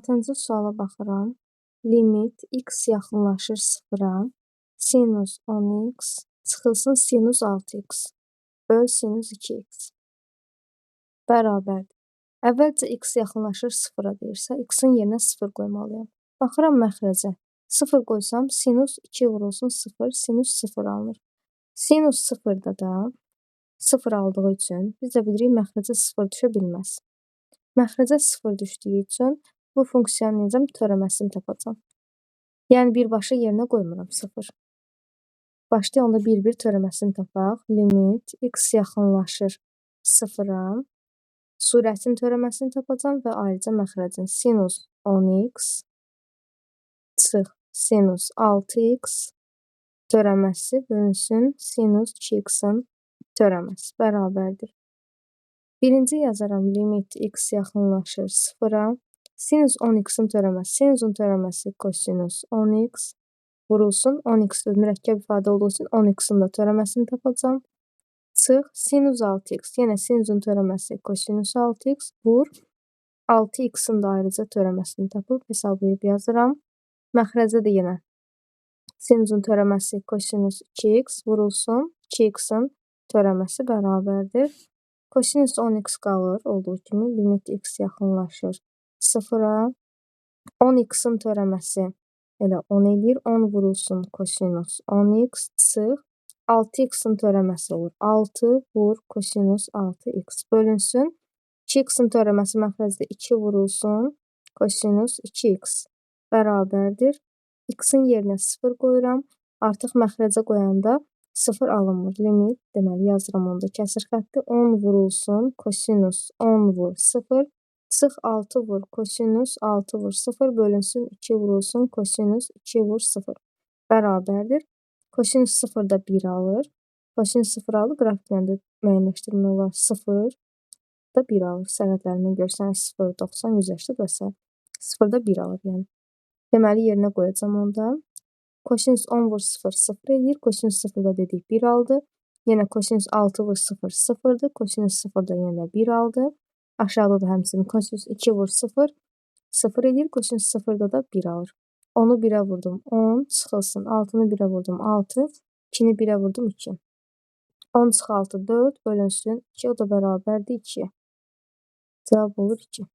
6-cı suala baxıram. Limit x yaxınlaşır 0-a, sinus 10x çıxılsın sinus 6x böl sinus 2x bərabərdir. Əvvəlcə x yaxınlaşır 0-a deyirsə, x-in yerinə 0 qoymalıyam. Baxıram məxrəcə. 0 qoysam, sinus 2 vurulsun 0, sinus 0 alınır. Sinus 0-da da 0 aldığı üçün biz də bilirik məxrəcə 0 düşə bilməz. Məxrəcə 0 düşdüyü üçün bu funksiyanın necəm törəməsini tapacam. Yəni birbaşa yerinə qoymuram 0. Başda onda bir-bir törəməsini tapaq. Limit x yaxınlaşır 0-a. Surətin törəməsini tapacam və ayrıca məxrəcin sinus 10x çıx sinus 6x törəməsi bölünsün sinus 2x-in törəməsi bərabərdir. Birinci yazaram limit x yaxınlaşır 0-a. Sinus 10x-in törəməsi, sinusun törəməsi kosinus 10x vurulsun 10x mürəkkəb ifadə olduğu üçün 10x-in də törəməsini tapacam. Çıx sinus 6x, yenə sinusun törəməsi kosinus 6x vur 6x-in də ayrıca törəməsini tapıb hesablayıb yazıram. Məxrəcə də yenə sinusun törəməsi kosinus 2x vurulsun 2x-in törəməsi bərabərdir. Kosinus 10x qalır olduğu kimi limit x yaxınlaşır 0-a. 10x-in törəməsi elə 10 eləyir. 10 vurulsun kosinus 10x çıx 6x-in törəməsi olur. 6 vur kosinus 6x bölünsün. 2x-in törəməsi məxrəcdə 2 vurulsun kosinus 2x bərabərdir. X-in yerinə 0 qoyuram. Artıq məxrəcə qoyanda 0 alınmır. Limit deməli yazıram onda kəsir xətti 10 vurulsun kosinus 10 vur 0 çıx 6 vur kosinus 6 vur 0 bölünsün 2 vurulsun kosinus 2 vur 0 bərabərdir. Kosinus 0 da 1 alır. Kosinus 0 alır, qrafiklə də müəyyənləşdirmək olar. 0 da 1 alır. Sənədlərindən görsənir 0, 90, 180 və s. 0 da 1 alır yəni. Deməli yerinə qoyacam onda. Kosinus 10 vur 0, 0 eləyir. Kosinus 0 da dedik 1 aldı. Yenə kosinus 6 vur 0, 0'dır. Kosinus 0 da yenə 1 aldı. Aşağıda da həmçinin kosinus 2 vur 0, 0 eləyir. Kosinus 0'da da 1 alır. 10'u 1'ə vurdum 10 çıxılsın. 6'nı 1'ə vurdum 6, 2'ni 1'ə vurdum 2. 10 çıx 6 4 bölünsün 2 o da bərabərdir 2'yə. Cavab olur 2.